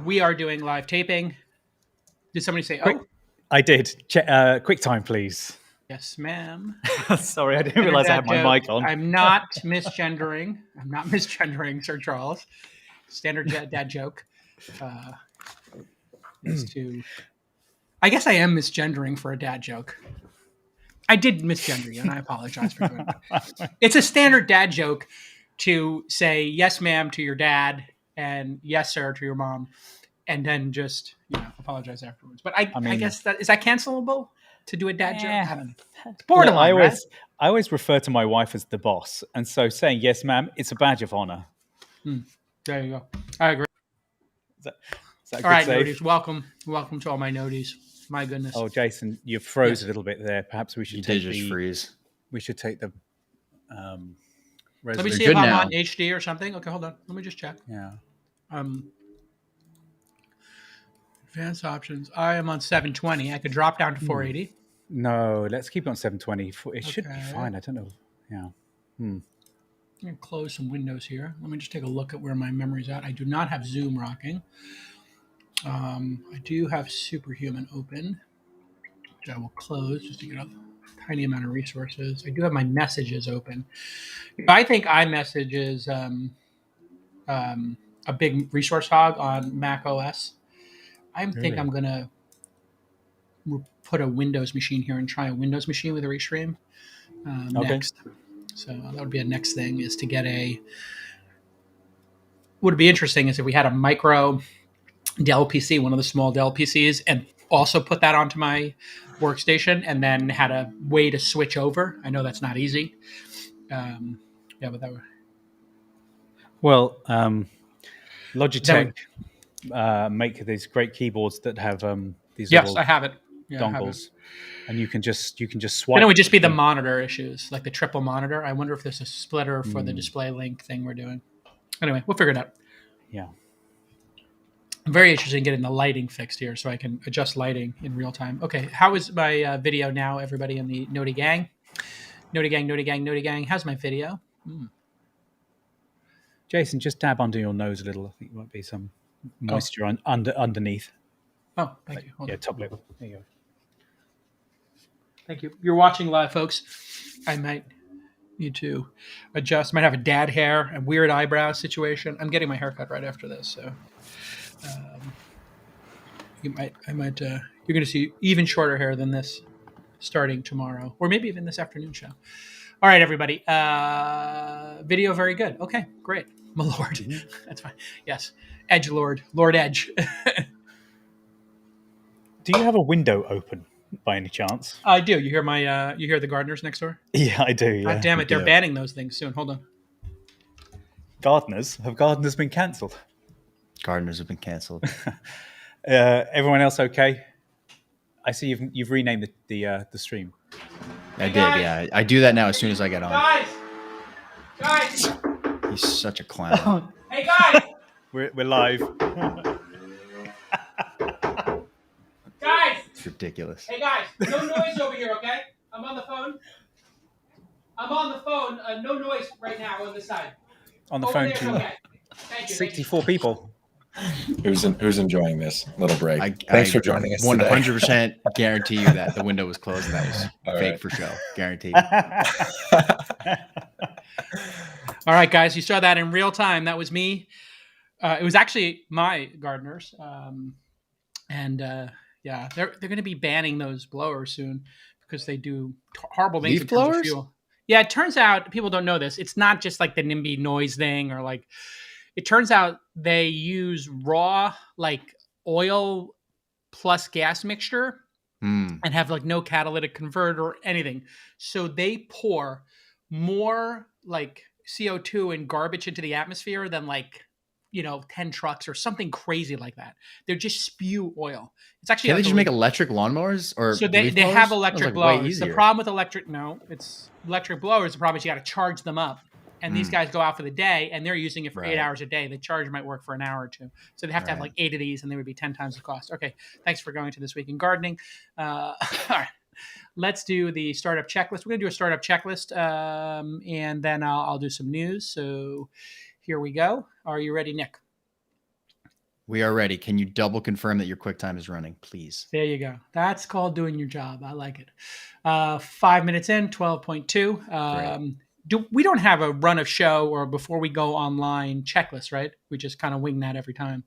We are doing live taping. Did somebody say, Quick, oh? I did. Quick time, please. Yes, ma'am. Sorry, I didn't realize I had my mic on. I'm not misgendering. I'm not misgendering, Sir Charles. Standard dad joke is to... I guess I am misgendering for a dad joke. I did misgender you, and I apologize for doing that. It's a standard dad joke to say yes, ma'am, to your dad and yes, sir, to your mom, and then just apologize afterwards. But I guess is that cancelable to do a dad joke? I don't know. It's borderline, right? I always refer to my wife as the boss, and so saying yes, ma'am, it's a badge of honor. There you go. I agree. Is that a all good right, save? Noties. Welcome to all my Noties. My goodness. Oh, Jason, you froze a little bit there. Perhaps we should freeze. We should take the. Let me see if I'm on HD or something. Okay, hold on. Let me just check. Yeah. Advanced options. I am on 720. I could drop down to 480. No, let's keep it on 720. It should be fine. I don't know. Yeah. I'm going to close some windows here. Let me just take a look at where my memory's at. I do not have Zoom rocking. I do have Superhuman open, which I will close just to get a tiny amount of resources. I do have my messages open. I think iMessage is a big resource hog on Mac OS. I think I'm going to put a Windows machine here and try a Windows machine with a Restream next. So that would be a next thing, is to get a... What would be interesting is if we had a micro Dell PC, one of the small Dell PCs, and also put that onto my workstation and then had a way to switch over. I know that's not easy. But that would... Well, Logitech make these great keyboards that have these little I have it. dongles, and you can just swipe. Then it would just be the monitor issues, like the triple monitor. I wonder if there's a splitter for the display link thing we're doing. Anyway, we'll figure it out. Yeah. I'm very interested in getting the lighting fixed here so I can adjust lighting in real time. Okay, how is my video now, everybody in the Noti Gang? Noti Gang. How's my video? Jason, just dab under your nose a little. I think there might be some moisture underneath. Oh, thank you. Hold on. Top lip. There you go. Thank you. You're watching live, folks. I might need to adjust. Might have a dad hair and weird eyebrow situation. I'm getting my haircut right after this, so you're going to see even shorter hair than this starting tomorrow, or maybe even this afternoon show. All right, everybody. Video very good. Okay, great. My lord. That's fine. Yes. Edge Lord. Lord Edge. Do you have a window open by any chance? I do. You hear you hear the gardeners next door? Yeah, I do. Yeah. God damn it. They're banning those things soon. Hold on. Gardeners? Have gardeners been cancelled? Gardeners have been cancelled. Everyone else okay? I see you've renamed the stream. I did, yeah. I do that now as soon as I get on. Guys! He's such a clown. Hey, guys! We're live. Guys! It's ridiculous. Hey, guys! No noise over here, okay? I'm on the phone. No noise right now on this side. On the phone to okay. Thank you. 64 people. Who's enjoying this little break? Thanks for joining us 100% guarantee you that the window was closed and that was fake for show. Guaranteed. All right, guys. You saw that in real time. That was me. It was actually my gardeners. They're going to be banning those blowers soon because they do horrible things. Leaf blowers? Fuel. Yeah, it turns out people don't know this. It's not just like the NIMBY noise thing or like... It turns out they use raw like oil plus gas mixture and have like no catalytic converter or anything. So they pour more like CO2 and garbage into the atmosphere than 10 trucks or something crazy like that. They just spew oil. It's actually... Can they just make electric lawnmowers? Or so they have electric blowers. The problem with electric blowers, the problem is you got to charge them up. And these guys go out for the day, and they're using it for 8 hours a day. The charge might work for an hour or two. So they have to have like 8 of these, and they would be 10 times the cost. Okay, thanks for going to This Week in Gardening. All right, let's do the startup checklist. We're going to do a startup checklist, and then I'll do some news. So here we go. Are you ready, Nick? We are ready. Can you double confirm that your QuickTime is running, please? There you go. That's called doing your job. I like it. 5 minutes in, 12.2. We don't have a run of show or before we go online checklist, right? We just kind of wing that every time,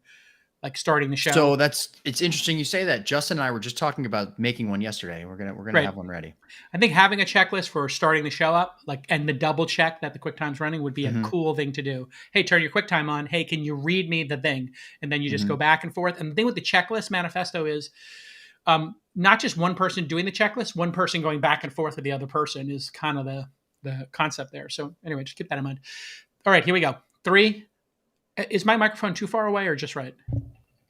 like starting the show. So it's interesting you say that. Justin and I were just talking about making one yesterday. We're gonna have one ready. I think having a checklist for starting the show up, and the double check that the QuickTime's running would be a cool thing to do. Hey, turn your QuickTime on. Hey, can you read me the thing? And then you just go back and forth. And the thing with the checklist manifesto is not just one person doing the checklist, one person going back and forth with the other person is kind of the concept there. So anyway, just keep that in mind. All right, here we go. 3. Is my microphone too far away or just right?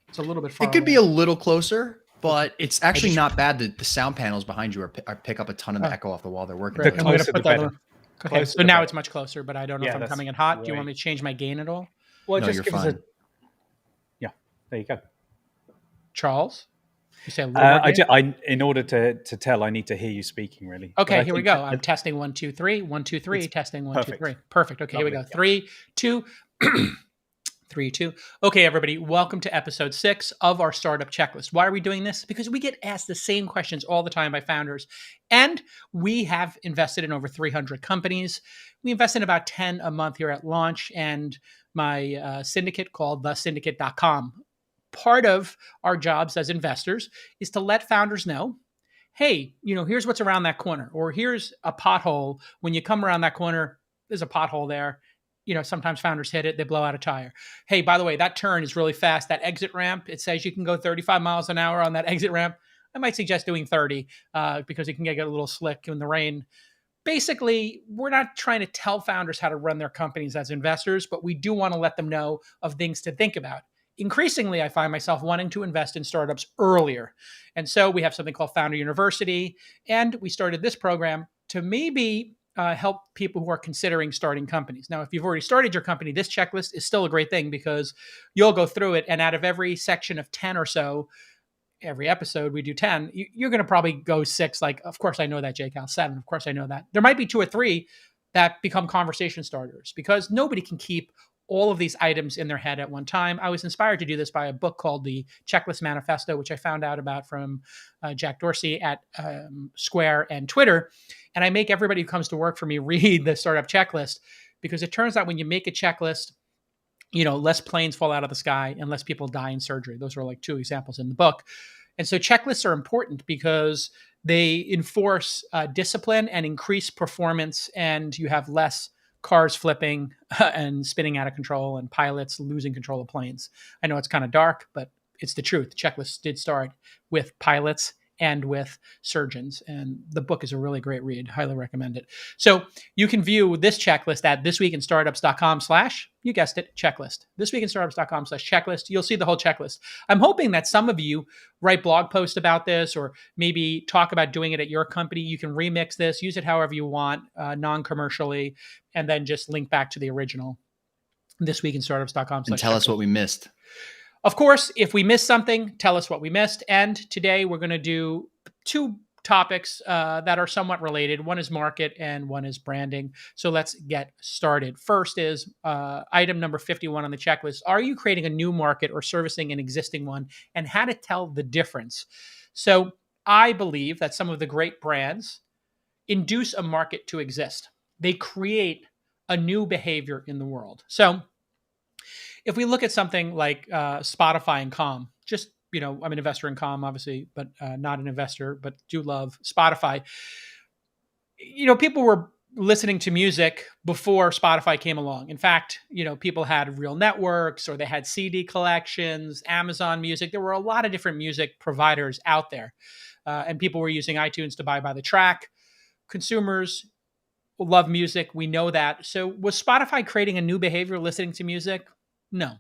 It's a little bit far away. It could be a little closer, but it's actually not bad that the sound panels behind you pick up a ton of the echo off the wall. They're working. The closer the better. Okay, so now it's much closer, but I don't know if I'm coming in hot. Do you want me to change my gain at all? Well, no, just you're give fine. us yeah, there you go. Charles? You say a little in order to tell, I need to hear you speaking, really. Okay, here we go. I'm testing 1, 2, 3. 1, 2, 3. Testing 1, 2, 3. Perfect. Okay, Lovely. Here we go. 3, 2. 3, 2. Okay, everybody, welcome to episode 6 of our startup checklist. Why are we doing this? Because we get asked the same questions all the time by founders, and we have invested in over 300 companies. We invest in about 10 a month here at launch, and my syndicate called thesyndicate.com. Part of our jobs as investors is to let founders know, hey, here's what's around that corner, or here's a pothole. When you come around that corner, there's a pothole there. Sometimes founders hit it, they blow out a tire. Hey, by the way, that turn is really fast. That exit ramp, it says you can go 35 miles an hour on that exit ramp. I might suggest doing 30 because it can get a little slick in the rain. Basically, we're not trying to tell founders how to run their companies as investors, but we do want to let them know of things to think about. Increasingly, I find myself wanting to invest in startups earlier. And so we have something called Founder University, and we started this program to maybe help people who are considering starting companies. Now, if you've already started your company, this checklist is still a great thing because you'll go through it, and out of every section of 10 or so, every episode we do 10, you're going to probably go 6, like, of course I know that, Jake, 7, of course I know that. There might be 2 or 3 that become conversation starters because nobody can keep all of these items in their head at one time. I was inspired to do this by a book called The Checklist Manifesto, which I found out about from Jack Dorsey at Square and Twitter. And I make everybody who comes to work for me read the startup checklist because it turns out when you make a checklist, less planes fall out of the sky and less people die in surgery. Those are like 2 examples in the book. And so checklists are important because they enforce discipline and increase performance, and you have less cars flipping and spinning out of control and pilots losing control of planes. I know it's kind of dark, but it's the truth. Checklists did start with pilots and with surgeons, and the book is a really great read. Highly recommend it. So you can view this checklist at thisweekinstartups.com/ you guessed it, checklist. thisweekinstartups.com/ checklist. You'll see the whole checklist. I'm hoping that some of you write blog posts about this or maybe talk about doing it at your company. You can remix this, use it however you want, non-commercially, and then just link back to the original. thisweekinstartups.com/ and tell us what we missed. Of course, if we missed something, tell us what we missed. And today we're going to do 2 topics that are somewhat related. One is market and one is branding. So let's get started. First is item number 51 on the checklist. Are you creating a new market or servicing an existing one, and how to tell the difference? So I believe that some of the great brands induce a market to exist. They create a new behavior in the world. So if we look at something like Spotify and Calm, just, I'm an investor in Calm, obviously, but not an investor, but do love Spotify. People were listening to music before Spotify came along. In fact, people had real networks or they had CD collections, Amazon Music. There were a lot of different music providers out there. And people were using iTunes to buy by the track. Consumers love music. We know that. So was Spotify creating a new behavior listening to music? No.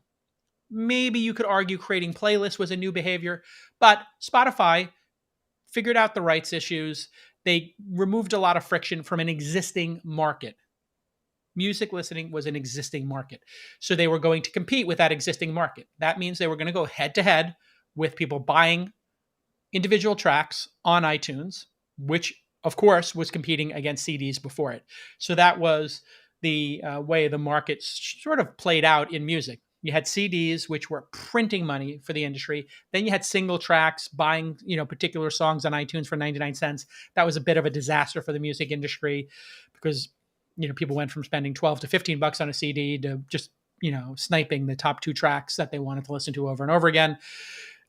Maybe you could argue creating playlists was a new behavior, but Spotify figured out the rights issues. They removed a lot of friction from an existing market. Music listening was an existing market. So they were going to compete with that existing market. That means they were going to go head to head with people buying individual tracks on iTunes, which of course was competing against CDs before it. So that was the way the market sort of played out in music. You had CDs, which were printing money for the industry. Then you had single tracks, buying, particular songs on iTunes for 99 cents. That was a bit of a disaster for the music industry because, people went from spending 12 to 15 bucks on a CD to just, sniping the top 2 tracks that they wanted to listen to over and over again.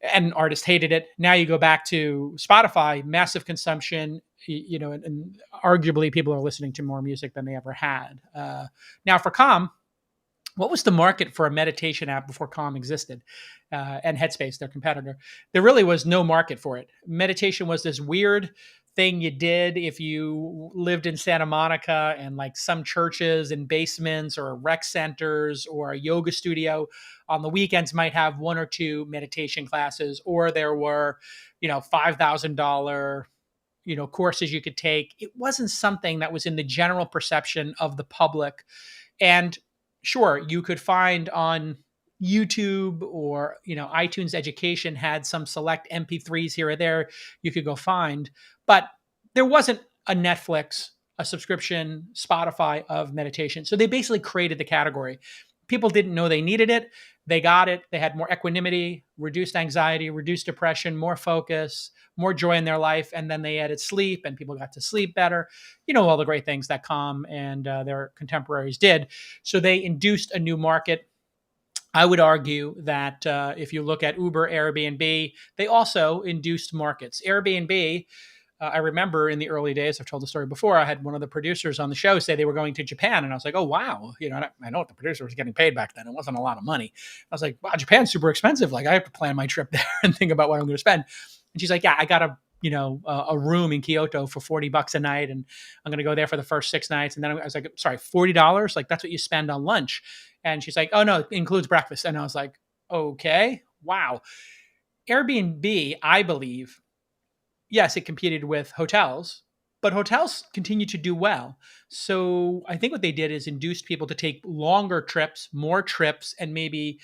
And artists hated it. Now you go back to Spotify, massive consumption, and arguably people are listening to more music than they ever had. Now for Calm, what was the market for a meditation app before Calm existed? And Headspace, their competitor? There really was no market for it. Meditation was this weird thing you did if you lived in Santa Monica, and like some churches and basements or rec centers or a yoga studio on the weekends might have 1 or 2 meditation classes, or there were, $5,000, courses you could take. It wasn't something that was in the general perception of the public. And sure, you could find on YouTube or, iTunes Education had some select MP3s here or there you could go find, but there wasn't a Netflix, a subscription, Spotify of meditation. So they basically created the category. People didn't know they needed it. They got it. They had more equanimity, reduced anxiety, reduced depression, more focus, more joy in their life. And then they added sleep, and people got to sleep better. All the great things that Calm and their contemporaries did. So they induced a new market. I would argue that if you look at Uber, Airbnb, they also induced markets. Airbnb, I remember in the early days, I've told the story before, I had one of the producers on the show say they were going to Japan. And I was like, oh, wow. I know what the producer was getting paid back then. It wasn't a lot of money. I was like, wow, Japan's super expensive. Like, I have to plan my trip there and think about what I'm going to spend. And she's like, yeah, I got a room in Kyoto for $40 a night, and I'm going to go there for the first 6 nights. And then I was like, sorry, $40? Like, that's what you spend on lunch. And she's like, oh no, it includes breakfast. And I was like, okay, wow. Airbnb, I believe, yes, it competed with hotels, but hotels continue to do well. So I think what they did is induced people to take longer trips, more trips, and maybe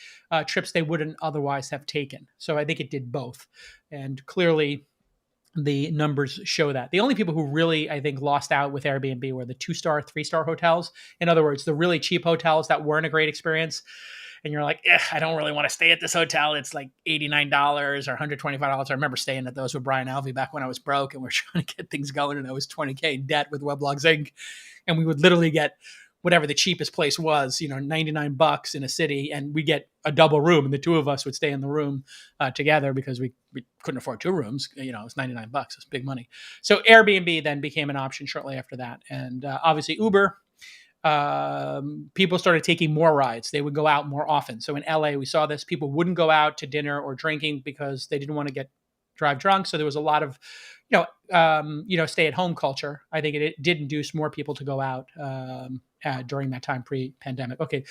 trips they wouldn't otherwise have taken. So I think it did both. And clearly the numbers show that. The only people who really, I think, lost out with Airbnb were the 2-star, 3-star hotels. In other words, the really cheap hotels that weren't a great experience. And you're like, I don't really want to stay at this hotel. It's like $89 or $125. I remember staying at those with Brian Alvey back when I was broke and we're trying to get things going, and I was $20K in debt with Weblogs Inc. And we would literally get whatever the cheapest place was, $99 in a city, and we get a double room, and the 2 of us would stay in the room together because we couldn't afford 2 rooms. It was $99. It's big money. So Airbnb then became an option shortly after that. And obviously Uber, people started taking more rides. They would go out more often. So in LA, we saw this. People wouldn't go out to dinner or drinking because they didn't want to drive drunk. So there was a lot of, stay-at-home culture. I think it did induce more people to go out during that time pre-pandemic. Okay.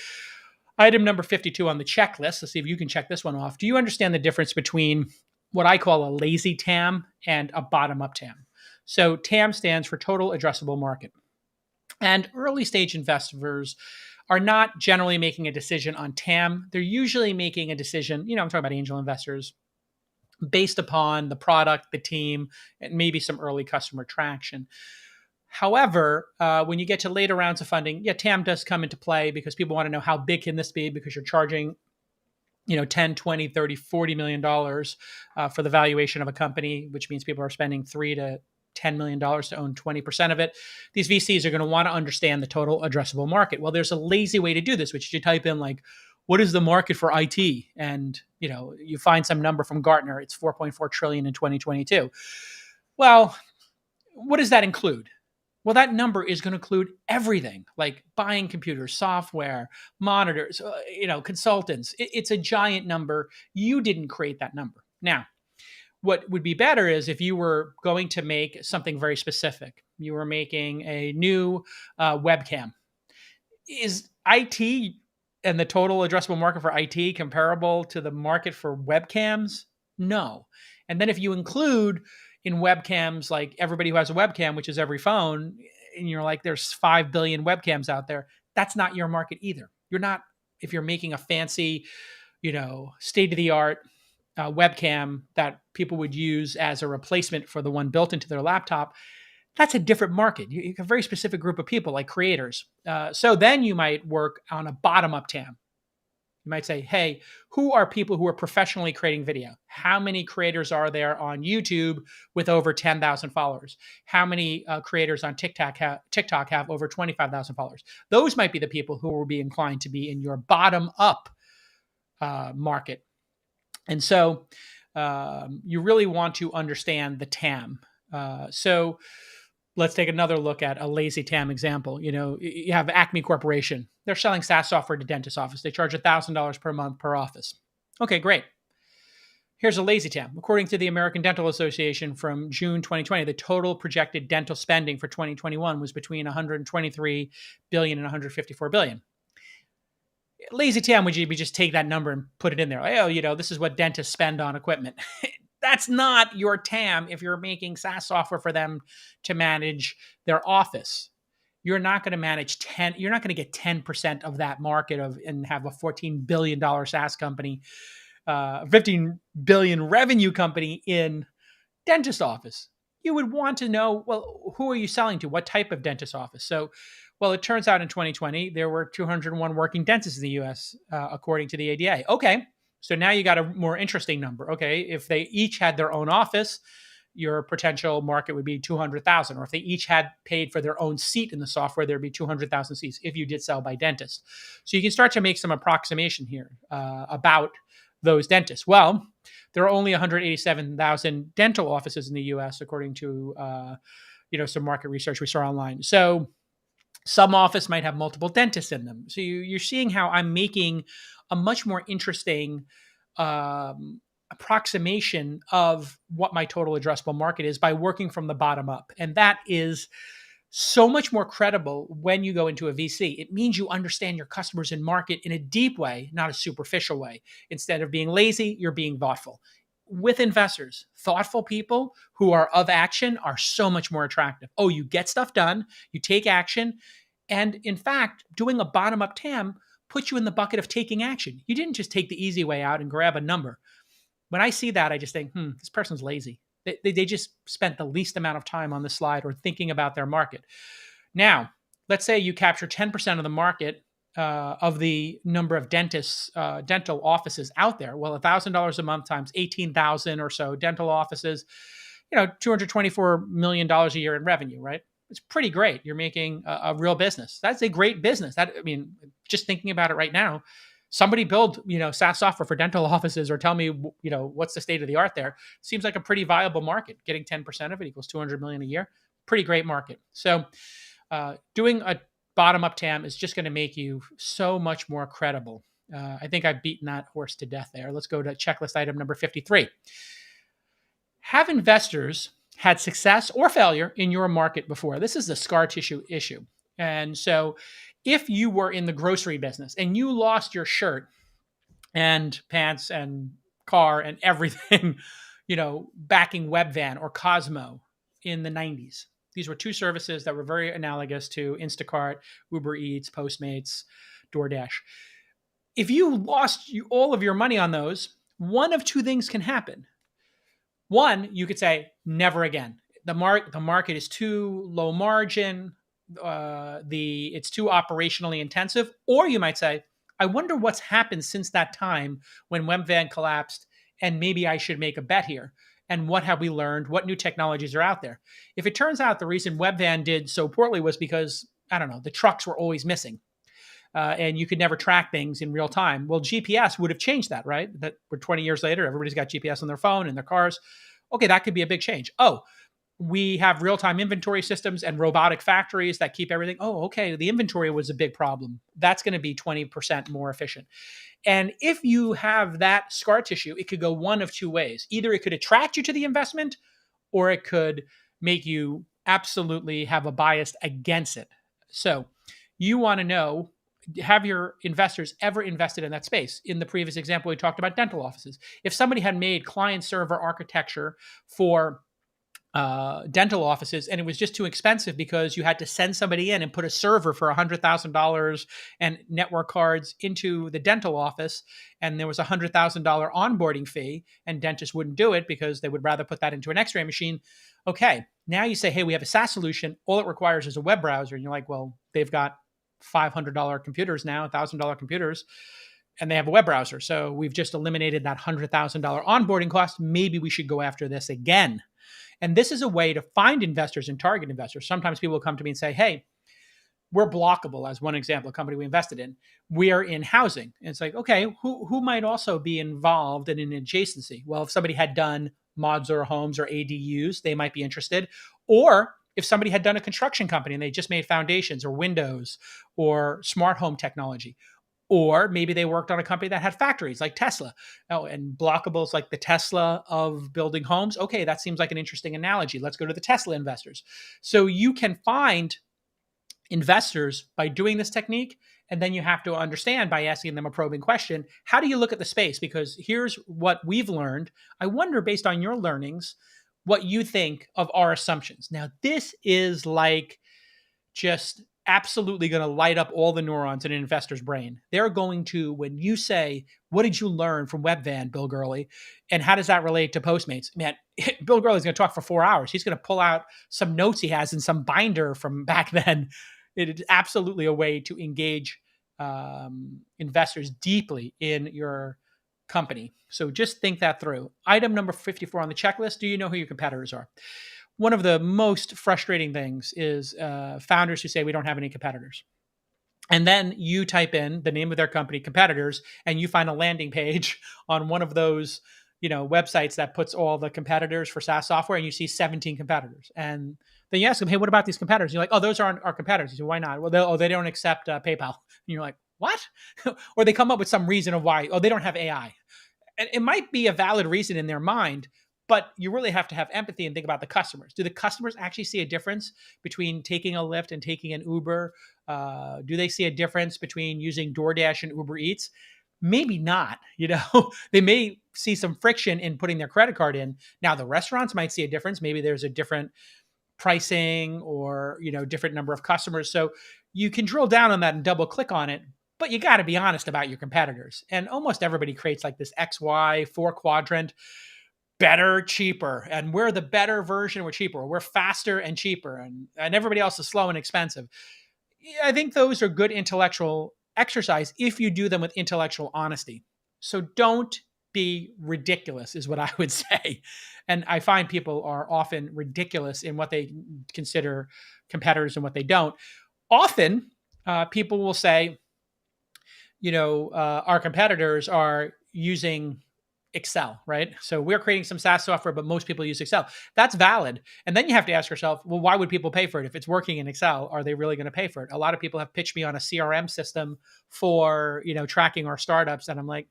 Item number 52 on the checklist. Let's see if you can check this one off. Do you understand the difference between what I call a lazy TAM and a bottom-up TAM? So TAM stands for Total Addressable Market. And early stage investors are not generally making a decision on TAM. They're usually making a decision, I'm talking about angel investors, based upon the product, the team, and maybe some early customer traction. However, when you get to later rounds of funding, TAM does come into play because people want to know how big can this be, because you're charging 10, 20, 30, $40 million for the valuation of a company, which means people are spending $3 to $10 million to own 20% of it. These VCs are going to want to understand the total addressable market. Well, there's a lazy way to do this, which is you type in like, what is the market for IT? And, you find some number from Gartner. It's 4.4 trillion in 2022. Well, what does that include? Well, that number is going to include everything, like buying computers, software, monitors, consultants. It's a giant number. You didn't create that number. Now, what would be better is if you were going to make something very specific. You were making a new webcam. Is IT and the total addressable market for IT comparable to the market for webcams? No. And then if you include in webcams, like everybody who has a webcam, which is every phone, and you're like, there's 5 billion webcams out there, that's not your market either. You're not, if you're making a fancy, state-of-the-art webcam that people would use as a replacement for the one built into their laptop, that's a different market. You have a very specific group of people like creators. So then you might work on a bottom-up TAM. You might say, hey, who are people who are professionally creating video? How many creators are there on YouTube with over 10,000 followers? How many creators on TikTok have over 25,000 followers? Those might be the people who will be inclined to be in your bottom up market. And so you really want to understand the TAM. So let's take another look at a lazy TAM example. You have Acme Corporation. They're selling SaaS software to dentist office. They charge $1,000 per month per office. Okay, great. Here's a lazy TAM. According to the American Dental Association from June 2020, the total projected dental spending for 2021 was between 123 billion and 154 billion. Lazy TAM would be just take that number and put it in there. Oh, this is what dentists spend on equipment. That's not your TAM if you're making SaaS software for them to manage their office. You're not going to manage you're not going to get 10% of that market and have a $14 billion SaaS company, 15 billion revenue company in dentist office. You would want to know, well, who are you selling to? What type of dentist office? So, well, it turns out in 2020, there were 201 working dentists in the US, according to the ADA. Okay. So now you got a more interesting number. Okay, if they each had their own office, your potential market would be 200,000. Or if they each had paid for their own seat in the software, there'd be 200,000 seats if you did sell by dentist. So you can start to make some approximation here about those dentists. Well, there are only 187,000 dental offices in the U.S. according to some market research we saw online. So some office might have multiple dentists in them. So you're seeing how I'm making a much more interesting approximation of what my total addressable market is by working from the bottom up. And that is so much more credible when you go into a VC. It means you understand your customers and market in a deep way, not a superficial way. Instead of being lazy, you're being thoughtful. With investors, thoughtful people who are of action are so much more attractive. Oh, you get stuff done, you take action. And in fact, doing a bottom-up TAM puts you in the bucket of taking action. You didn't just take the easy way out and grab a number. When I see that, I just think, this person's lazy. They just spent the least amount of time on the slide or thinking about their market. Now, let's say you capture 10% of the market of the number of dentists, dental offices out there. Well, $1,000 a month times 18,000 or so dental offices, $224 million a year in revenue, right? It's pretty great. You're making a real business. That's a great business. Just thinking about it right now, somebody build, SaaS software for dental offices or tell me, what's the state of the art there. Seems like a pretty viable market. Getting 10% of it equals 200 million a year. Pretty great market. So doing a bottom-up TAM is just going to make you so much more credible. I think I've beaten that horse to death there. Let's go to checklist item number 53. Have investors had success or failure in your market before? This is the scar tissue issue. And so if you were in the grocery business and you lost your shirt and pants and car and everything, backing Webvan or Cosmo in the 90s, these were two services that were very analogous to Instacart, Uber Eats, Postmates, DoorDash. If you lost all of your money on those, one of two things can happen. One, you could say, never again. The market is too low margin. It's too operationally intensive. Or you might say, I wonder what's happened since that time when Webvan collapsed, and maybe I should make a bet here. And what have we learned? What new technologies are out there? If it turns out the reason Webvan did so poorly was because, the trucks were always missing. And you could never track things in real time. Well, GPS would have changed that, right? That we're 20 years later, everybody's got GPS on their phone and their cars. Okay, that could be a big change. Oh, we have real-time inventory systems and robotic factories that keep everything. Oh, okay, the inventory was a big problem. That's going to be 20% more efficient. And if you have that scar tissue, it could go one of two ways. Either it could attract you to the investment, or it could make you absolutely have a bias against it. So you want to know, have your investors ever invested in that space? In the previous example, we talked about dental offices. If somebody had made client-server architecture for dental offices and it was just too expensive because you had to send somebody in and put a server for $100,000 and network cards into the dental office, and there was a $100,000 onboarding fee, and dentists wouldn't do it because they would rather put that into an x-ray machine. Okay, now you say, hey, we have a SaaS solution. All it requires is a web browser. And you're like, well, they've got $500 computers now, $1,000 computers. and they have a web browser. So we've just eliminated that $100,000 onboarding cost. Maybe we should go after this again. And this is a way to find investors and target investors. Sometimes people will come to me and say, hey, we're Blockable, as one example, a company we invested in. We are in housing. And it's like, okay, who might also be involved in an adjacency? Well, if somebody had done modular homes or ADUs, they might be interested. Or if somebody had done a construction company and they just made foundations or windows or smart home technology. Or maybe they worked on a company that had factories like Tesla. Oh, and Blockable is like the Tesla of building homes. Okay, that seems like an interesting analogy. Let's go to the Tesla investors. So you can find investors by doing this technique. And then you have to understand by asking them a probing question, how do you look at the space? Because here's what we've learned. I wonder, based on your learnings, what you think of our assumptions. Now, this is like just absolutely going to light up all the neurons in an investor's brain. They're going to, when you say, what did you learn from Webvan, Bill Gurley? And how does that relate to Postmates? Man, Bill Gurley's going to talk for 4 hours. He's going to pull out some notes he has in some binder from back then. It is absolutely a way to engage investors deeply in your company. So just think that through. Item number 54 on the checklist. Do you know who your competitors are? One of the most frustrating things is founders who say we don't have any competitors. And then you type in the name of their company, competitors, and you find a landing page on one of those, websites that puts all the competitors for SaaS software, and you see 17 competitors. And then you ask them, hey, what about these competitors? You're like, oh, those aren't our competitors. You say, why not? Well, they don't accept PayPal. And you're like, what? Or they come up with some reason of why. Oh, they don't have AI. And it might be a valid reason in their mind, but you really have to have empathy and think about the customers. Do the customers actually see a difference between taking a Lyft and taking an Uber? Do they see a difference between using DoorDash and Uber Eats? Maybe not. They may see some friction in putting their credit card in. Now, the restaurants might see a difference. Maybe there's a different pricing or, different number of customers. So you can drill down on that and double click on it. But you got to be honest about your competitors. And almost everybody creates like this XY 4-quadrant. Better, cheaper, and we're the better version. We're cheaper. We're faster and cheaper, and everybody else is slow and expensive. I think those are good intellectual exercise if you do them with intellectual honesty. So don't be ridiculous, is what I would say. And I find people are often ridiculous in what they consider competitors and what they don't. Often, people will say, our competitors are using Excel, right? So we're creating some SaaS software, but most people use Excel. That's valid. And then you have to ask yourself, well, why would people pay for it? If it's working in Excel, are they really going to pay for it? A lot of people have pitched me on a CRM system for, tracking our startups. And I'm like,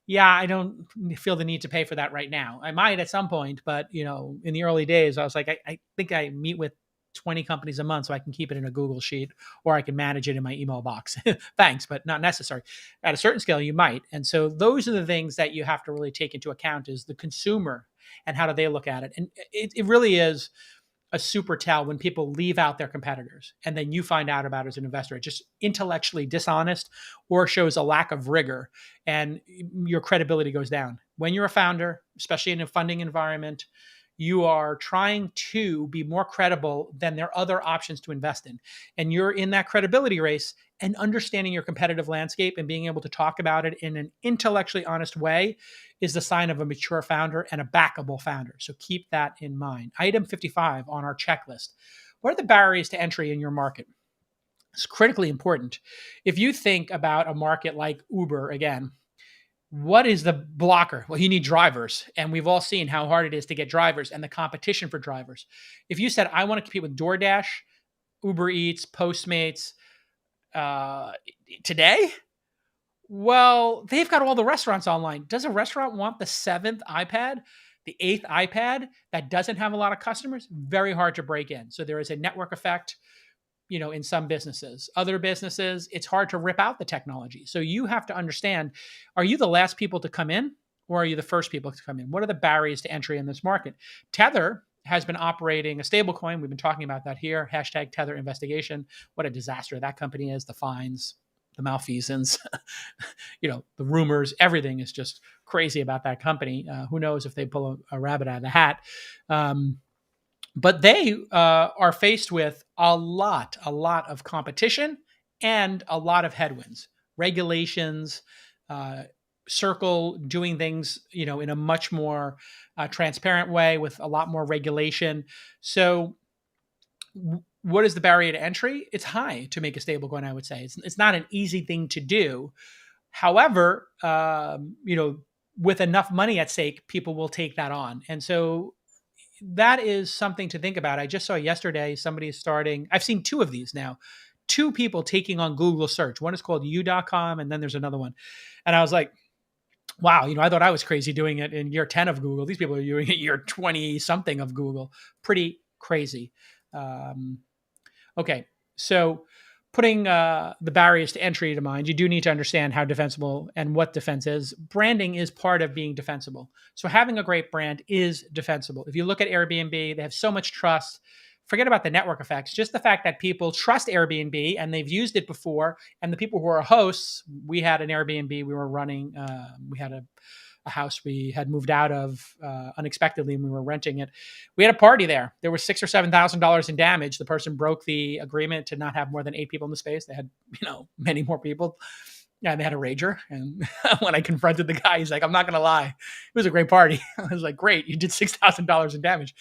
yeah, I don't feel the need to pay for that right now. I might at some point, but, in the early days, I was like, I think I meet with 20 companies a month so I can keep it in a Google sheet or I can manage it in my email box. Thanks, but not necessary. At a certain scale, you might. And so those are the things that you have to really take into account is the consumer and how do they look at it. And it really is a super tell when people leave out their competitors and then you find out about it as an investor. It's just intellectually dishonest or shows a lack of rigor and your credibility goes down. When you're a founder, especially in a funding environment, you are trying to be more credible than their other options to invest in. And you're in that credibility race, and understanding your competitive landscape and being able to talk about it in an intellectually honest way is the sign of a mature founder and a backable founder. So keep that in mind. Item 55 on our checklist. What are the barriers to entry in your market? It's critically important. If you think about a market like Uber, again, what is the blocker? Well, you need drivers. And we've all seen how hard it is to get drivers and the competition for drivers. If you said, I want to compete with DoorDash, Uber Eats, Postmates today, well, they've got all the restaurants online. Does a restaurant want the 7th iPad, the 8th iPad that doesn't have a lot of customers? Very hard to break in. So there is a network effect in some businesses. Other businesses, it's hard to rip out the technology. So you have to understand, are you the last people to come in or are you the first people to come in? What are the barriers to entry in this market? Tether has been operating a stablecoin. We've been talking about that here. Hashtag Tether investigation. What a disaster that company is. The fines, the malfeasance, the rumors, everything is just crazy about that company. Who knows if they pull a rabbit out of the hat. But they are faced with a lot of competition and a lot of headwinds, regulations, Circle doing things, in a much more transparent way with a lot more regulation. So what is the barrier to entry? It's high to make a stablecoin, I would say. It's not an easy thing to do. However, with enough money at stake, people will take that on. And so that is something to think about. I just saw yesterday somebody is starting, I've seen two of these now, two people taking on Google search. One is called u.com, and then there's another one. And I was like, wow, I thought I was crazy doing it in year 10 of Google. These people are doing it year 20 something of Google. Pretty crazy. Okay, so putting the barriers to entry to mind, you do need to understand how defensible and what defense is. Branding is part of being defensible. So having a great brand is defensible. If you look at Airbnb, they have so much trust. Forget about the network effects. Just the fact that people trust Airbnb and they've used it before. And the people who are hosts, we had an Airbnb we were running. We had a house we had moved out of unexpectedly, and we were renting it. We had a party there. There was $6,000 or $7,000 in damage. The person broke the agreement to not have more than 8 people in the space. They had, many more people. Yeah, they had a rager. And when I confronted the guy, he's like, I'm not going to lie. It was a great party. I was like, great. You did $6,000 in damage.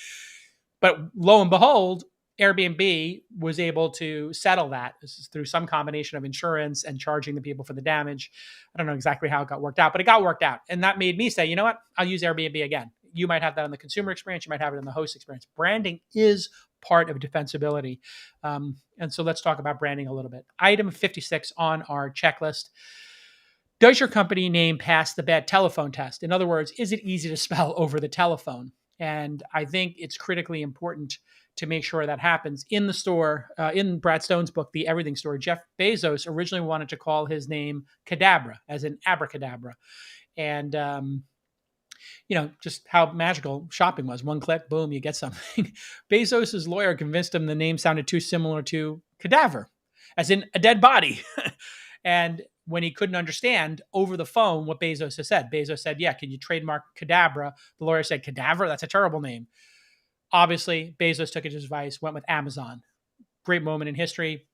But lo and behold, Airbnb was able to settle that. This is through some combination of insurance and charging the people for the damage. I don't know exactly how it got worked out, but it got worked out. And that made me say, you know what? I'll use Airbnb again. You might have that on the consumer experience. You might have it in the host experience. Branding is part of defensibility. And so let's talk about branding a little bit. Item 56 on our checklist. Does your company name pass the bad telephone test? In other words, is it easy to spell over the telephone? And I think it's critically important to make sure that happens. In the store, in Brad Stone's book, The Everything Store, Jeff Bezos originally wanted to call his name Cadabra, as in abracadabra. And, just how magical shopping was. One click, boom, you get something. Bezos's lawyer convinced him the name sounded too similar to cadaver, as in a dead body. And when he couldn't understand over the phone what Bezos has said, Bezos said, yeah, can you trademark Cadabra? The lawyer said, Cadaver? That's a terrible name. Obviously, Bezos took his advice, went with Amazon. Great moment in history.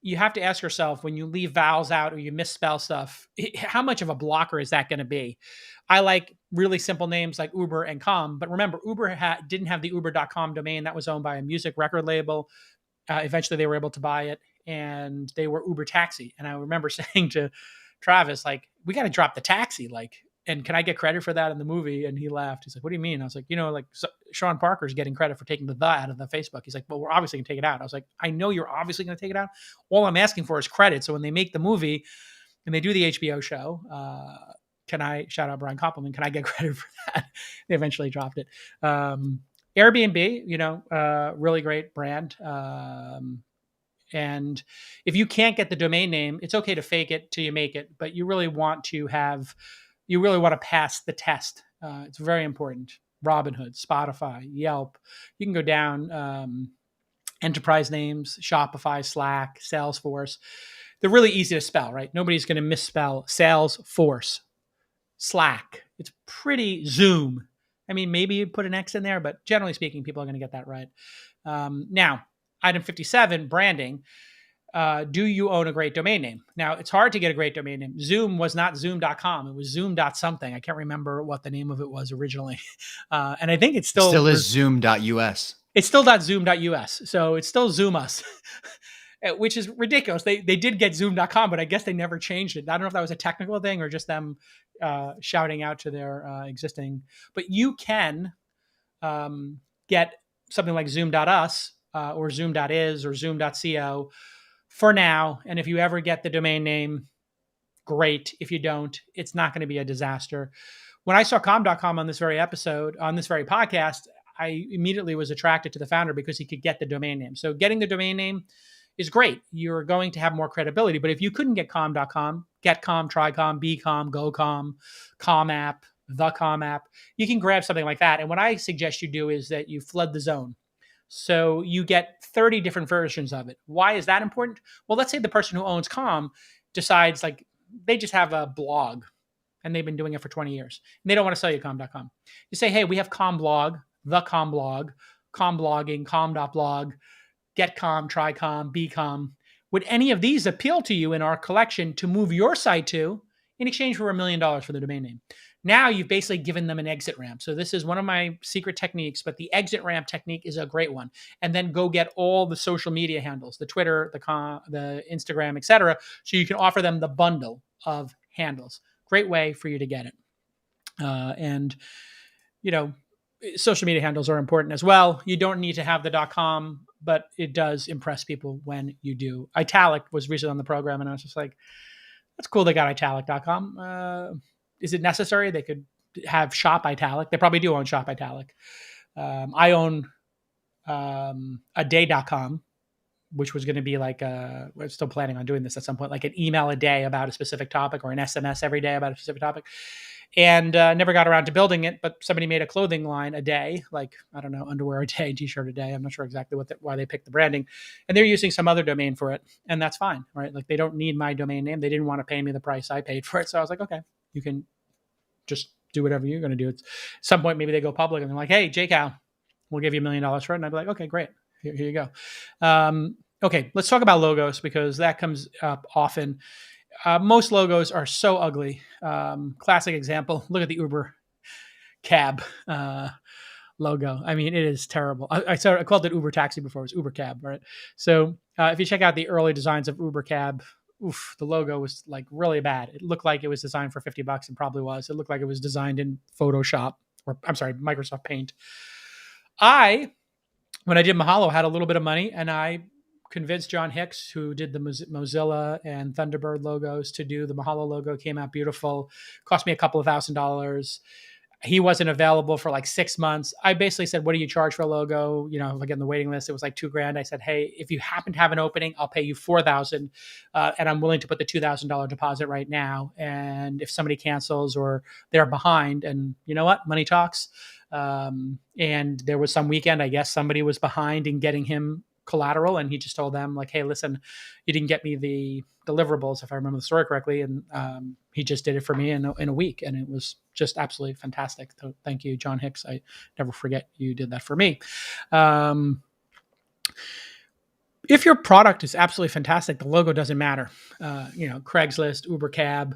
You have to ask yourself, when you leave vowels out or you misspell stuff, how much of a blocker is that going to be? I like really simple names like Uber and Com, but remember, Uber didn't have the uber.com domain. That was owned by a music record label. Eventually, they were able to buy it, and they were Uber Taxi. And I remember saying to Travis, like, we got to drop the taxi, and can I get credit for that in the movie? And he laughed. He's like, what do you mean? I was like, Sean Parker's getting credit for taking the out of the Facebook. He's like, well, we're obviously going to take it out. I was like, I know you're obviously going to take it out. All I'm asking for is credit. So when they make the movie and they do the HBO show, can I, shout out Brian Koppelman, can I get credit for that? They eventually dropped it. Airbnb, really great brand. And if you can't get the domain name, it's okay to fake it till you make it, but you really want to pass the test. It's very important. Robinhood, Spotify, Yelp. You can go down enterprise names, Shopify, Slack, Salesforce. They're really easy to spell, right? Nobody's going to misspell Salesforce, Slack. It's pretty Zoom. I mean, maybe you put an X in there, but generally speaking, people are going to get that right. Now, item 57, branding. Do you own a great domain name? Now, it's hard to get a great domain name. Zoom was not zoom.com. It was zoom.something. I can't remember what the name of it was originally. And I think it still is zoom.us. It's still .zoom.us. So it's still Zoom us, which is ridiculous. They did get zoom.com, but I guess they never changed it. I don't know if that was a technical thing or just them shouting out to their existing. But you can get something like zoom.us or zoom.is or zoom.co for now. And if you ever get the domain name, great. If you don't, it's not going to be a disaster. When I saw com.com on this very episode, on this very podcast, I immediately was attracted to the founder because he could get the domain name. So getting the domain name is great. You're going to have more credibility. But if you couldn't get com.com, get com, try com, be com, go com, com app, the com app, you can grab something like that. And what I suggest you do is that you flood the zone. So you get 30 different versions of it. Why is that important? Well, let's say the person who owns Com decides they just have a blog and they've been doing it for 20 years. And they don't want to sell you com.com. You say, hey, we have Com blog, the Com blog, Com blogging, com.blog, get Com, try Com, be Com. Would any of these appeal to you in our collection to move your site to in exchange for $1 million for the domain name. Now you've basically given them an exit ramp. So this is one of my secret techniques, but the exit ramp technique is a great one. And then go get all the social media handles, the Twitter, the Instagram, etc. So you can offer them the bundle of handles. Great way for you to get it. And, social media handles are important as well. You don't need to have the .com, but it does impress people when you do. Italic was recently on the program, and I was just like, that's cool they got italic.com. Is it necessary? They could have Shop Italic. They probably do own Shop Italic. I own a day.com, which was going to be like, we're still planning on doing this at some point, like an email a day about a specific topic or an SMS every day about a specific topic. And never got around to building it, but somebody made a clothing line a day, like, I don't know, underwear a day, t-shirt a day. I'm not sure exactly why they picked the branding. And they're using some other domain for it. And that's fine, right? Like, they don't need my domain name. They didn't want to pay me the price I paid for it. So I was like, okay, you can just do whatever you're going to do. At some point, maybe they go public and they're like, hey, JCal, we'll give you $1 million for it. And I'd be like, okay, great. Here you go. Okay, let's talk about logos, because that comes up often. Most logos are so ugly. Classic example, look at the Uber cab logo. I mean, it is terrible. I called it Uber taxi before. It was Uber cab, right? So if you check out the early designs of Uber cab, the logo was like really bad. It looked like it was designed for $50 and probably was. It looked like it was designed in Photoshop, or I'm sorry, Microsoft Paint. When I did Mahalo, had a little bit of money, and I convinced John Hicks, who did the Mozilla and Thunderbird logos, to do the Mahalo logo. Came out beautiful. Cost me a couple of $1,000s. He wasn't available for like 6 months. I basically said, what do you charge for a logo? Like in the waiting list, it was like $2,000. I said, hey, if you happen to have an opening, I'll pay you $4,000. And I'm willing to put the $2,000 deposit right now. And if somebody cancels or they're behind, and you know what? Money talks. And there was some weekend, I guess somebody was behind in getting him collateral, and he just told them like, hey, listen, you didn't get me the deliverables, if I remember the story correctly. And he just did it for me in a week, and it was just absolutely fantastic. So thank you, John Hicks. I never forget you did that for me. If your product is absolutely fantastic, the logo doesn't matter. Craigslist, Uber Cab,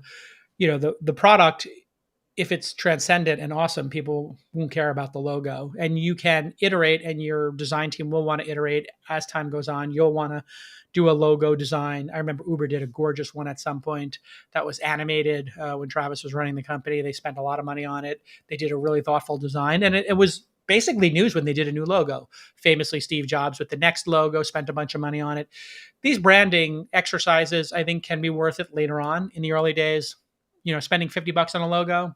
the product, if it's transcendent and awesome, people won't care about the logo. And you can iterate, and your design team will want to iterate as time goes on. You'll want to do a logo design. I remember Uber did a gorgeous one at some point that was animated when Travis was running the company. They spent a lot of money on it. They did a really thoughtful design, and it was basically news when they did a new logo. Famously, Steve Jobs with the Next logo spent a bunch of money on it. These branding exercises, I think, can be worth it later on. In the early days, spending $50 on a logo,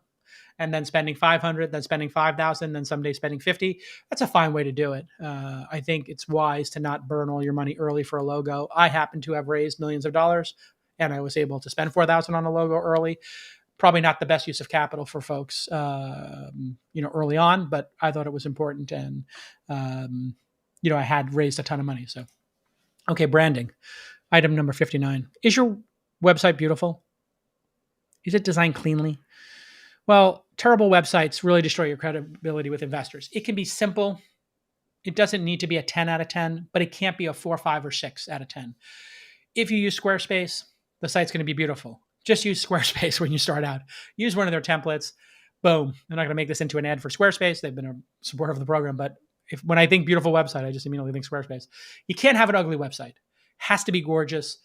and then spending $500, then spending $5,000, then someday spending $50. That's a fine way to do it. I think it's wise to not burn all your money early for a logo. I happen to have raised millions of dollars, and I was able to spend $4,000 on a logo early. Probably not the best use of capital for folks, early on, but I thought it was important, and I had raised a ton of money. So, okay, branding. Item number 59. Is your website beautiful? Is it designed cleanly? Well, terrible websites really destroy your credibility with investors. It can be simple. It doesn't need to be a 10 out of 10, but it can't be a 4, 5, or 6 out of 10. If you use Squarespace, the site's going to be beautiful. Just use Squarespace when you start out. Use one of their templates. Boom. I'm not going to make this into an ad for Squarespace. They've been a supporter of the program, but when I think beautiful website, I just immediately think Squarespace. You can't have an ugly website. It has to be gorgeous.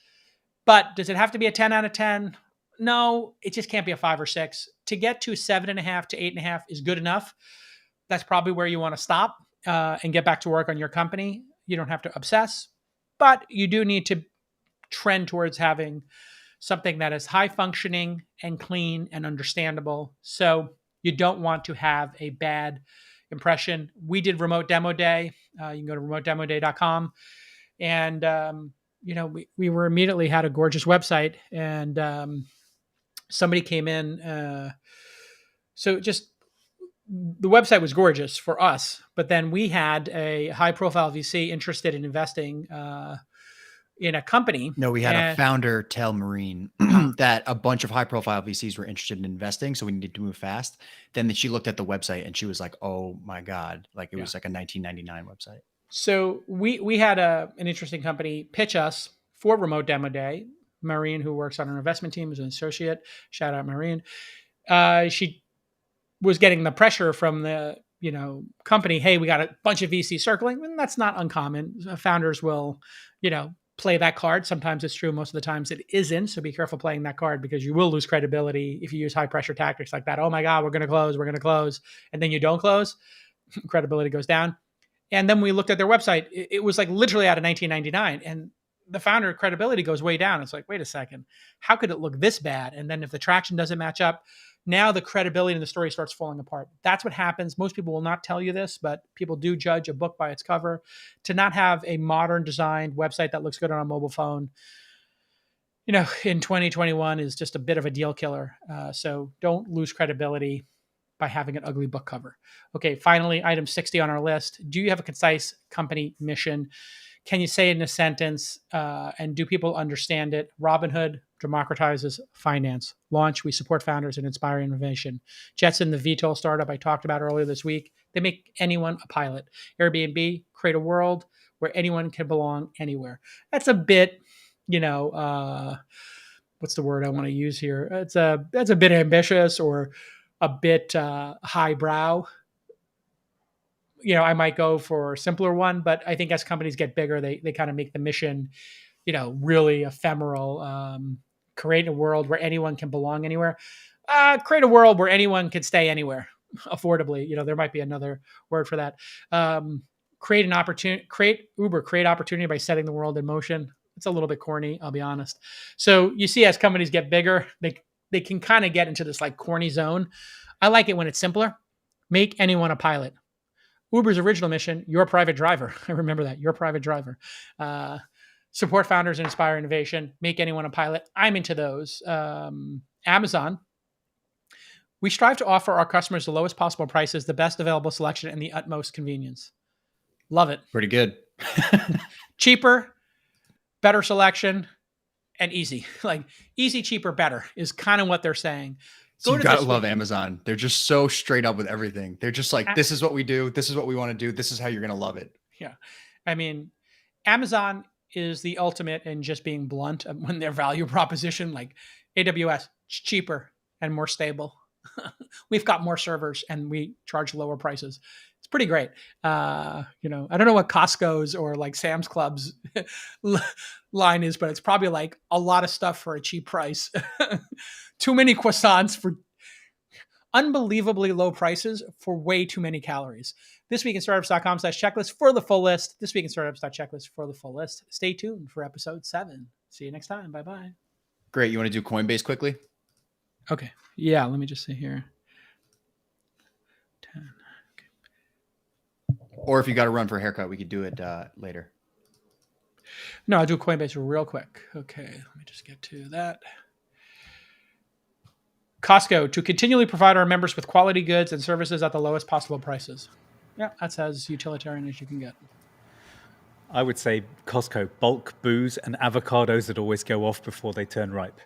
But does it have to be a 10 out of 10? No, it just can't be a 5 or 6. To get to 7.5 to 8.5 is good enough. That's probably where you want to stop and get back to work on your company. You don't have to obsess, but you do need to trend towards having something that is high functioning and clean and understandable. So you don't want to have a bad impression. We did Remote Demo Day. You can go to remotedemoday.com, and we were immediately had a gorgeous website, and somebody came in. So just the website was gorgeous for us, but then we had a high profile VC interested in investing in a company. No, we had a founder tell Marine that a bunch of high profile VCs were interested in investing. So we needed to move fast. Then she looked at the website and she was like, oh my God, like it was like a 1999 website. So we had an interesting company pitch us for Remote Demo Day. Maureen, who works on our investment team, is an associate. Shout out Maureen. She was getting the pressure from the company. Hey, we got a bunch of VC circling, and that's not uncommon. Founders will, play that card. Sometimes it's true. Most of the times it isn't. So be careful playing that card because you will lose credibility if you use high pressure tactics like that. Oh my God, we're going to close. And then you don't close. Credibility goes down. And then we looked at their website. It was like literally out of 1999. And the founder credibility goes way down. It's like, wait a second, how could it look this bad? And then if the traction doesn't match up, now the credibility in the story starts falling apart. That's what happens. Most people will not tell you this, but people do judge a book by its cover. To not have a modern designed website that looks good on a mobile phone, in 2021 is just a bit of a deal killer. So don't lose credibility by having an ugly book cover. Okay, finally, item 60 on our list. Do you have a concise company mission? Can you say it in a sentence? And do people understand it? Robinhood democratizes finance. Launch, we support founders and inspire innovation. Jetson, the VTOL startup I talked about earlier this week, they make anyone a pilot. Airbnb, create a world where anyone can belong anywhere. That's a bit, what's the word I want to use here? That's a bit ambitious or a bit highbrow. I might go for a simpler one, but I think as companies get bigger, they kind of make the mission, really ephemeral. Create a world where anyone can belong anywhere. Create a world where anyone can stay anywhere affordably. There might be another word for that. Create opportunity by setting the world in motion. It's a little bit corny, I'll be honest. So you see, as companies get bigger, they can kind of get into this like corny zone. I like it when it's simpler. Make anyone a pilot. Uber's original mission, your private driver. I remember that, your private driver. Support founders and inspire innovation. Make anyone a pilot. I'm into those. Amazon. We strive to offer our customers the lowest possible prices, the best available selection, and the utmost convenience. Love it. Pretty good. Cheaper, better selection, and easy. Like easy, cheaper, better is kind of what they're saying. So you gotta love Amazon. They're just so straight up with everything. They're just like, this is what we do. This is what we want to do. This is how you're going to love it. Yeah. I mean, Amazon is the ultimate in just being blunt when their value proposition, like AWS, cheaper and more stable. We've got more servers and we charge lower prices. It's pretty great. I don't know what Costco's or like Sam's Club's line is, but it's probably like a lot of stuff for a cheap price. Too many croissants for unbelievably low prices for way too many calories. thisweekinstartups.com/checklist for the full list. thisweekinstartups.checklist for the full list. Stay tuned for episode 7. See you next time. Bye-bye. Great. You want to do Coinbase quickly? Okay. Yeah, let me just see here. 10. Okay. Or if you got to run for a haircut, we could do it later. No, I'll do Coinbase real quick. Okay, let me just get to that. Costco, to continually provide our members with quality goods and services at the lowest possible prices. Yeah, that's as utilitarian as you can get. I would say Costco, bulk booze and avocados that always go off before they turn ripe.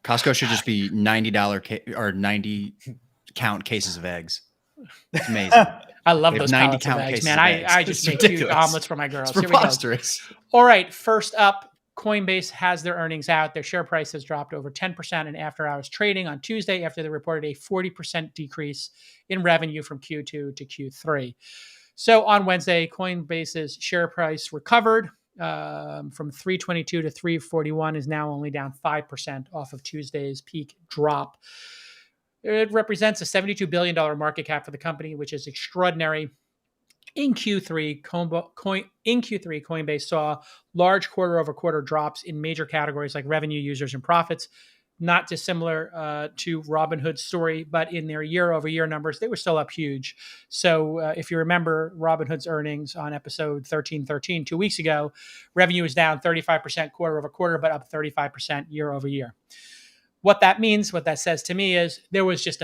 Costco should just be $90 or 90 count cases of eggs. It's amazing. I love those 90 count eggs, man. I just make huge omelets for my girls. It's preposterous. Here we go. All right, first up, Coinbase has their earnings out. Their share price has dropped over 10% in after-hours trading on Tuesday after they reported a 40% decrease in revenue from Q2 to Q3. So on Wednesday, Coinbase's share price recovered from 322 to 341, is now only down 5% off of Tuesday's peak drop. It represents a $72 billion market cap for the company, which is extraordinary. In Q3, Coinbase saw large quarter-over-quarter drops in major categories like revenue, users, and profits. Not dissimilar to Robinhood's story, but in their year-over-year numbers, they were still up huge. So if you remember Robinhood's earnings on episode 1313 2 weeks ago, revenue was down 35% quarter-over-quarter, but up 35% year-over-year. What that means, what that says to me is there was just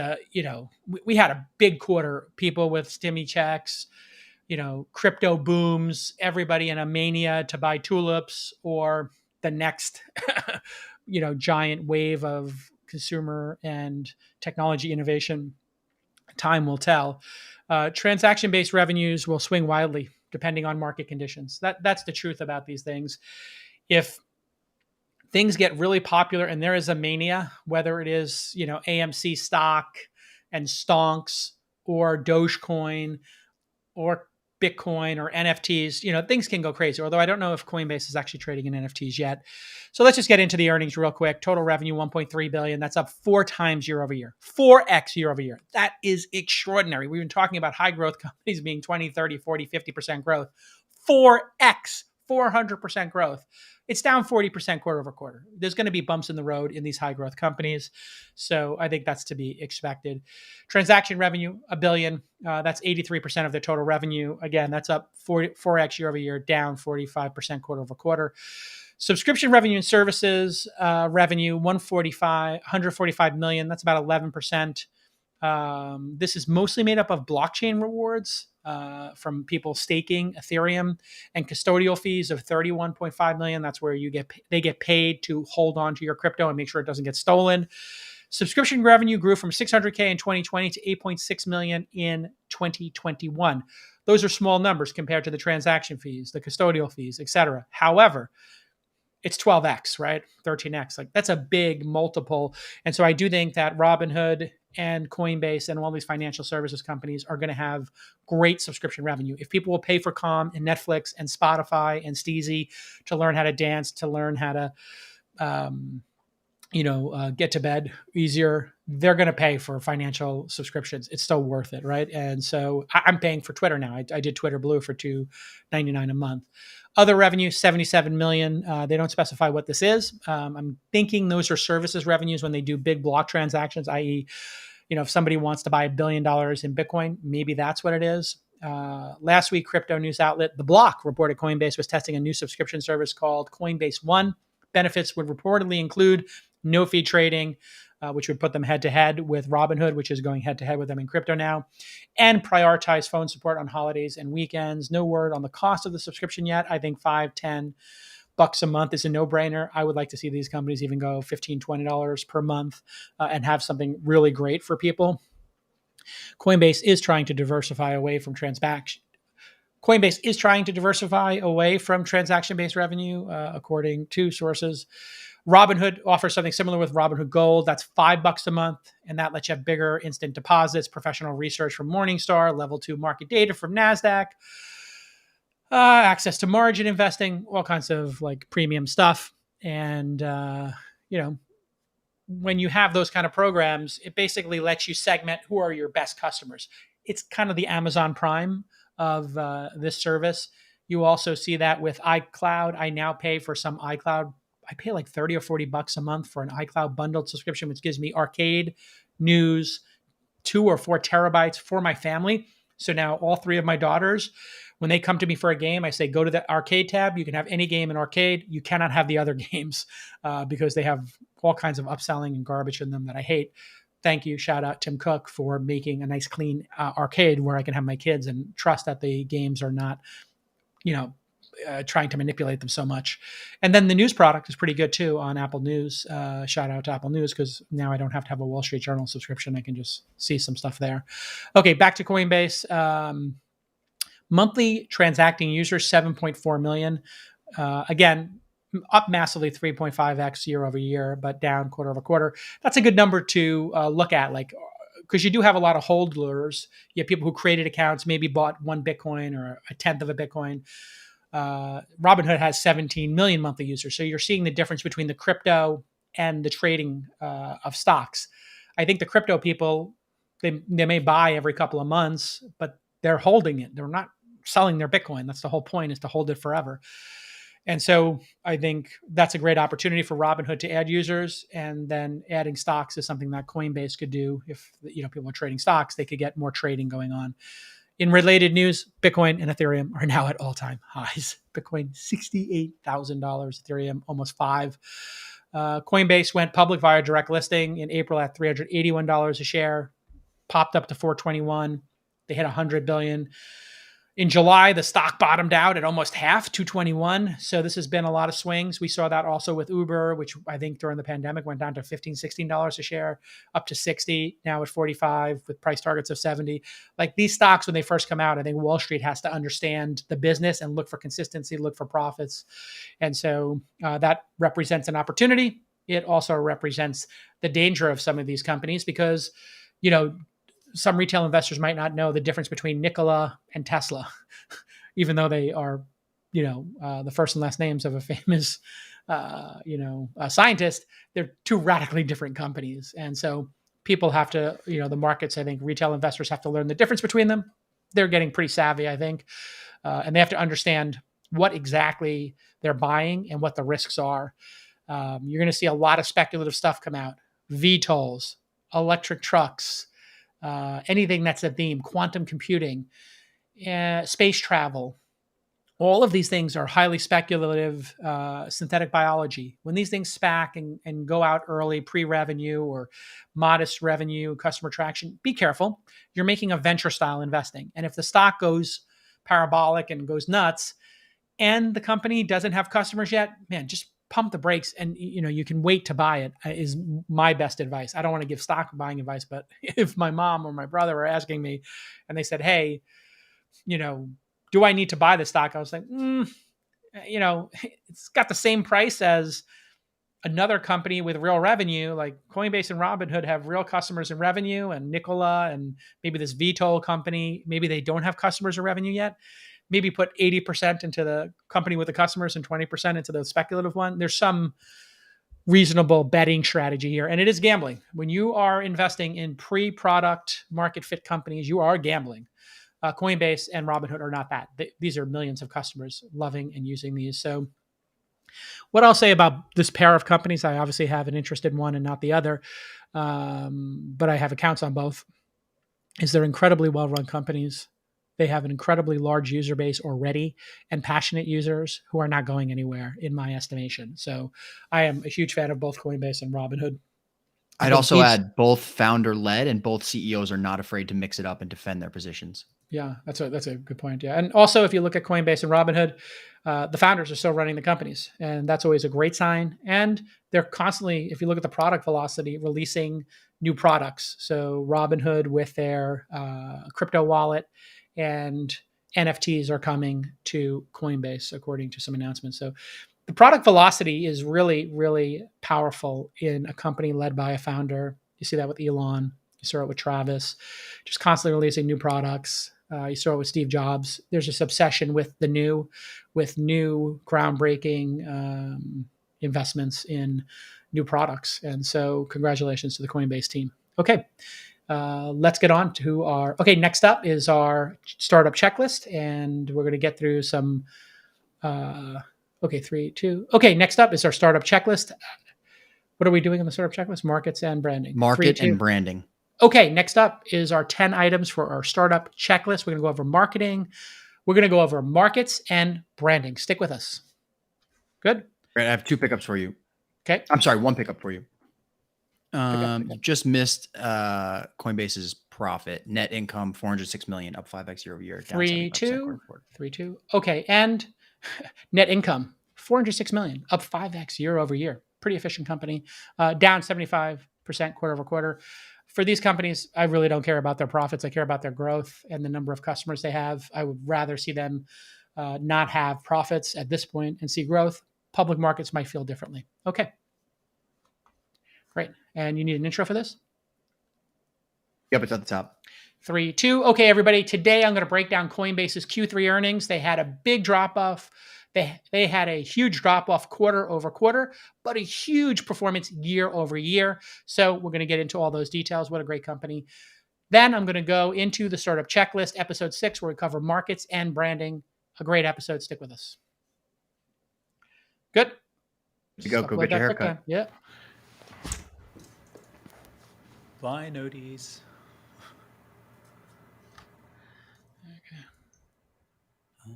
we had a big quarter, people with stimmy checks, crypto booms, everybody in a mania to buy tulips, or the next, giant wave of consumer and technology innovation. Time will tell. Transaction-based revenues will swing wildly depending on market conditions. That's the truth about these things. If things get really popular and there is a mania, whether it is, AMC stock and stonks or Dogecoin or Bitcoin or NFTs, things can go crazy. Although I don't know if Coinbase is actually trading in NFTs yet. So let's just get into the earnings real quick. Total revenue, 1.3 billion. That's up 4 times year over year, 4x year over year. That is extraordinary. We've been talking about high growth companies being 20, 30, 40, 50% growth. 4x, 400% growth. It's down 40% quarter over quarter. There's going to be bumps in the road in these high growth companies. So I think that's to be expected. Transaction revenue, $1 billion. That's 83% of their total revenue. Again, that's up 4x year over year, down 45% quarter over quarter. Subscription revenue and services revenue, 145 million. That's about 11%. This is mostly made up of blockchain rewards from people staking Ethereum, and custodial fees of 31.5 million. That's where they get paid to hold on to your crypto and make sure it doesn't get stolen. Subscription revenue grew from 600K in 2020 to 8.6 million in 2021. Those are small numbers compared to the transaction fees, the custodial fees, etc. However, it's 12x, right? 13x. Like, that's a big multiple. And so I do think that Robinhood and Coinbase and all these financial services companies are going to have great subscription revenue. If people will pay for Calm and Netflix and Spotify and Steezy to learn how to dance, to learn how to, get to bed easier, they're going to pay for financial subscriptions. It's still worth it, right? And so I'm paying for Twitter now. I did Twitter Blue for $2.99 a month. Other revenue, 77 million. They don't specify what this is. I'm thinking those are services revenues when they do big block transactions, i.e., if somebody wants to buy $1 billion in Bitcoin, maybe that's what it is. Last week, crypto news outlet The Block reported Coinbase was testing a new subscription service called Coinbase One. Benefits would reportedly include no fee trading, which would put them head to head with Robinhood, which is going head to head with them in crypto now, and prioritize phone support on holidays and weekends. No word on the cost of the subscription yet. I think $5-10 a month is a no-brainer. I would like to see these companies even go $15-20 per month and have something really great for people. Coinbase is trying to diversify away from transaction-based revenue, according to sources. Robinhood offers something similar with Robinhood Gold. That's $5 a month, and that lets you have bigger instant deposits, professional research from Morningstar, level 2 market data from NASDAQ, access to margin investing, all kinds of like premium stuff. And, when you have those kind of programs, it basically lets you segment who are your best customers. It's kind of the Amazon Prime of this service. You also see that with iCloud. I now pay for some iCloud. I pay like $30 or $40 a month for an iCloud bundled subscription, which gives me arcade, news, 2 or 4 terabytes for my family. So now all 3 of my daughters, when they come to me for a game, I say, go to the arcade tab. You can have any game in arcade. You cannot have the other games because they have all kinds of upselling and garbage in them that I hate. Thank you. Shout out Tim Cook for making a nice, clean arcade where I can have my kids and trust that the games are not, trying to manipulate them so much. And then the news product is pretty good too on Apple News. Shout out to Apple News, because now I don't have to have a Wall Street Journal subscription. I can just see some stuff there. Okay, back to Coinbase. Monthly transacting users, 7.4 million. Again, up massively, 3.5x year over year, but down quarter over quarter. That's a good number to look at, because you do have a lot of holders. You have people who created accounts, maybe bought 1 Bitcoin or a tenth of a Bitcoin. Robinhood has 17 million monthly users. So you're seeing the difference between the crypto and the trading of stocks. I think the crypto people, they may buy every couple of months, but they're holding it. They're not selling their Bitcoin. That's the whole point, is to hold it forever. And so I think that's a great opportunity for Robinhood to add users, and then adding stocks is something that Coinbase could do. If people are trading stocks, they could get more trading going on. In related news, Bitcoin and Ethereum are now at all-time highs. Bitcoin, $68,000. Ethereum, almost $5,000. Coinbase went public via direct listing in April at $381 a share, popped up to $421. They hit $100 billion. In July, the stock bottomed out at almost half, 221. So this has been a lot of swings. We saw that also with Uber, which I think during the pandemic went down to $15, $16 a share, up to 60, now at 45 with price targets of 70. Like these stocks, when they first come out, I think Wall Street has to understand the business and look for consistency, look for profits. And so that represents an opportunity. It also represents the danger of some of these companies because, some retail investors might not know the difference between Nikola and Tesla, even though they are, the first and last names of a famous, scientist. They're two radically different companies. And so people have to, the markets, I think retail investors have to learn the difference between them. They're getting pretty savvy, I think. And they have to understand what exactly they're buying and what the risks are. You're going to see a lot of speculative stuff come out. VTOLs, electric trucks, anything that's a theme, quantum computing, space travel. All of these things are highly speculative, synthetic biology. When these things SPAC and go out early, pre-revenue or modest revenue, customer traction, be careful. You're making a venture style investing. And if the stock goes parabolic and goes nuts and the company doesn't have customers yet, man, just pump the brakes and you can wait to buy it is my best advice. I don't want to give stock buying advice, but if my mom or my brother are asking me and they said, hey, do I need to buy this stock? I was like, it's got the same price as another company with real revenue, like Coinbase and Robinhood have real customers and revenue, and Nikola and maybe this VTOL company, maybe they don't have customers or revenue yet. Maybe put 80% into the company with the customers and 20% into the speculative one. There's some reasonable betting strategy here. And it is gambling. When you are investing in pre-product market fit companies, you are gambling. Coinbase and Robinhood are not that. These are millions of customers loving and using these. So what I'll say about this pair of companies, I obviously have an interest in one and not the other, but I have accounts on both, is they're incredibly well-run companies. They have an incredibly large user base already and passionate users who are not going anywhere, in my estimation. So I am a huge fan of both Coinbase and Robinhood. I'd also add both founder-led and both CEOs are not afraid to mix it up and defend their positions. Yeah, that's a good point. Yeah. And also, if you look at Coinbase and Robinhood, the founders are still running the companies, and that's always a great sign. And they're constantly, if you look at the product velocity, releasing new products. So Robinhood with their crypto wallet and NFTs are coming to Coinbase, according to some announcements. So the product velocity is really, really powerful in a company led by a founder. You see that with Elon. You saw it with Travis, just constantly releasing new products. You saw it with Steve Jobs. There's this obsession with new groundbreaking investments in new products. And so congratulations to the Coinbase team. Okay. Let's get on to next up is our startup checklist, and we're going to get through some, 3, 2. Okay, next up is our startup checklist. What are we doing on the startup checklist? Markets and branding. And branding. Okay, next up is our 10 items for our startup checklist. We're going to go over marketing. We're going to go over markets and branding. Stick with us. Good? Great. I have 2 pickups for you. Okay. I'm sorry, 1 pickup for you. You just missed Coinbase's profit. Net income, $406 million, up 5x year over year. 3, 2. Okay, and net income, $406 million, up 5x year over year. Pretty efficient company. Down 75% quarter over quarter. For these companies, I really don't care about their profits. I care about their growth and the number of customers they have. I would rather see them not have profits at this point and see growth. Public markets might feel differently. Okay. Great. And you need an intro for this? Yep, it's at the top. 3, 2. Okay, everybody. Today I'm going to break down Coinbase's Q3 earnings. They had a big drop off. They had a huge drop off quarter over quarter, but a huge performance year over year. So we're going to get into all those details. What a great company. Then I'm going to go into the startup checklist, episode 6, where we cover markets and branding. A great episode. Stick with us. Good. Go get your haircut. Yeah. Bye, noties. Okay.